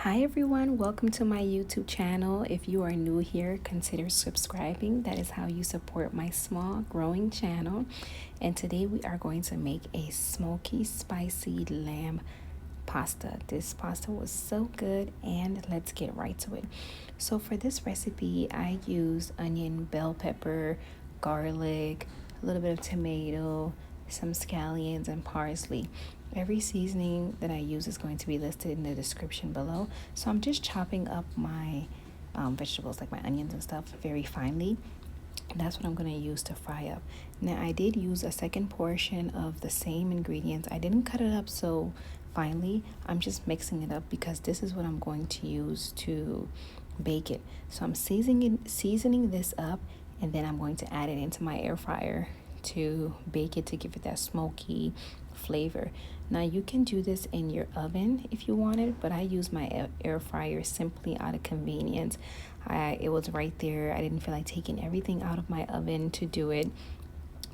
Hi everyone, welcome to my YouTube channel. If you are new here, consider subscribing. That is how you support my small growing channel. And today we are going to make a smoky spicy lamb pasta. This pasta was so good, and let's get right to it. So for this recipe, I use onion, bell pepper, garlic, a little bit of tomato, some scallions, and parsley. Every seasoning that I use is going to be listed in the description below. So I'm just chopping up my vegetables, like my onions and stuff, very finely. That's what I'm going to use to fry up. Now, I did use a second portion of the same ingredients. I didn't cut it up so finely. I'm just mixing it up because this is what I'm going to use to bake it. So I'm seasoning this up, and then I'm going to add it into my air fryer to bake it to give it that smoky flavor. Now you can do this in your oven if you wanted, but I use my air fryer simply out of convenience. It was right there. I didn't feel like taking everything out of my oven to do it.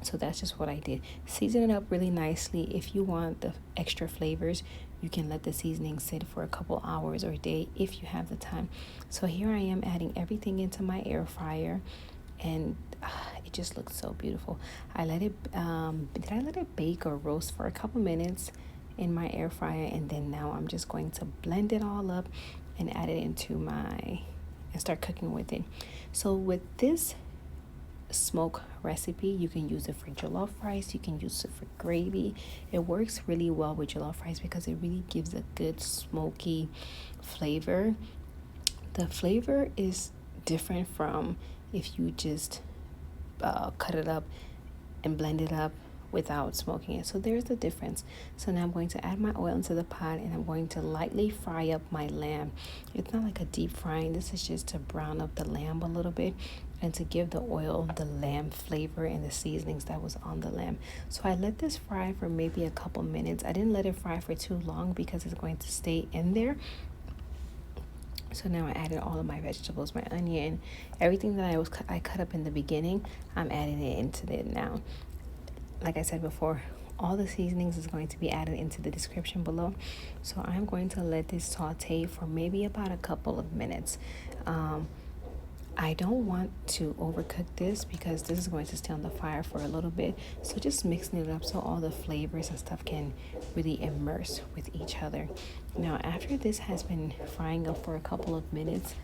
So that's just what I did. Season it up really nicely. If you want the extra flavors, you can let the seasoning sit for a couple hours or a day if you have the time. So here I am adding everything into my air fryer, and it just looks so beautiful. I let it did I let it bake or roast for a couple minutes in my air fryer, and then now I'm just going to blend it all up and add it into and start cooking with it. So with this smoke recipe, you can use it for jollof rice, you can use it for gravy. It works really well with jollof rice because it really gives a good smoky flavor. The flavor is different from if you just cut it up and blend it up without smoking it. So there's the difference. So now I'm going to add my oil into the pot, and I'm going to lightly fry up my lamb. It's not like a deep frying. This is just to brown up the lamb a little bit and to give the oil the lamb flavor and the seasonings that was on the lamb. So I let this fry for maybe a couple minutes. I didn't let it fry for too long because it's going to stay in there. So now I added all of my vegetables, my onion, everything that I cut up in the beginning. I'm adding it into it now. Like I said before, all the seasonings is going to be added into the description below. So I'm going to let this saute for maybe about a couple of minutes. I don't want to overcook this because this is going to stay on the fire for a little bit. So just mixing it up so all the flavors and stuff can really immerse with each other. Now, after this has been frying up for a couple of minutes,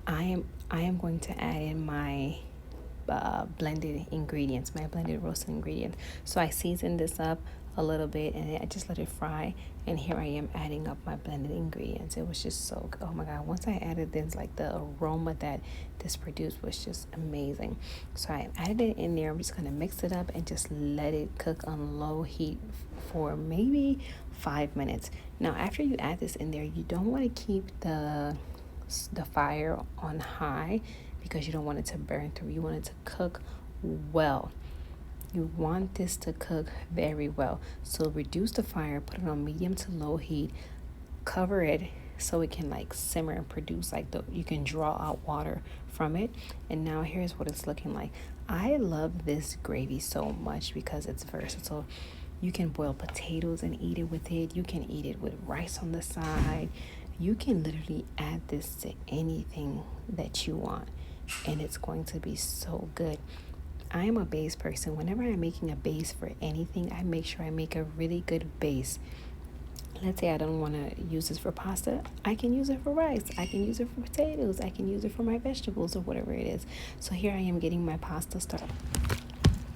I am going to add in my blended ingredients, my blended roasted ingredients. So I seasoned this up a little bit, and I just let it fry, and here I am adding up my blended ingredients. It was just so good. Oh my god, once I added this, like the aroma that this produced was just amazing. So I added it in there. I'm just going to mix it up and just let it cook on low heat for maybe 5 minutes. Now after you add this in there, you don't want to keep the fire on high because you don't want it to burn through. You want it to cook well. You want this to cook very well. So reduce the fire, put it on medium to low heat, cover it so it can like simmer and produce like you can draw out water from it. And now here's what it's looking like. I love this gravy so much because it's versatile. You can boil potatoes and eat it with it. You can eat it with rice on the side. You can literally add this to anything that you want, and it's going to be so good. I am a base person. Whenever I'm making a base for anything, I make sure I make a really good base. Let's say I don't want to use this for pasta. I can use it for rice. I can use it for potatoes. I can use it for my vegetables or whatever it is. So here I am getting my pasta started.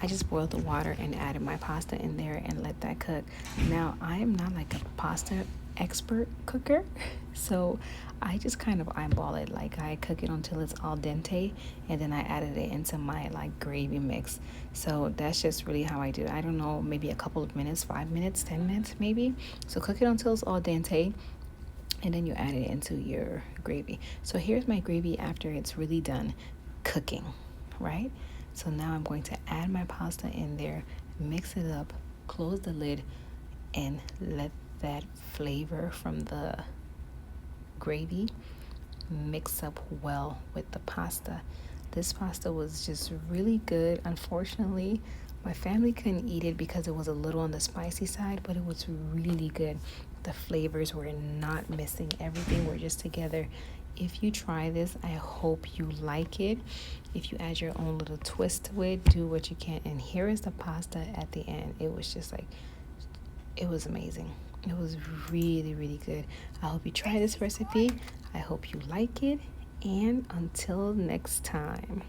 I just boiled the water and added my pasta in there and let that cook. Now, I am not like a pasta expert cooker, so I just kind of eyeball it. Like I cook it until it's al dente, and then I added it into my like gravy mix. So that's just really how I do it. I don't know, maybe a couple of minutes, 5 minutes, 10 minutes maybe. So cook it until it's al dente, and then you add it into your gravy. So here's my gravy after it's really done cooking, right? So now I'm going to add my pasta in there, mix it up, close the lid, and let that flavor from the gravy mix up well with the pasta. This pasta was just really good. Unfortunately, my family couldn't eat it because it was a little on the spicy side, but it was really good. The flavors were not missing. Everything were just together. If you try this, I hope you like it. If you add your own little twist to it, do what you can. And here is the pasta at the end. It was just like, it was amazing. It was really, really good. I hope you try this recipe. I hope you like it. And until next time.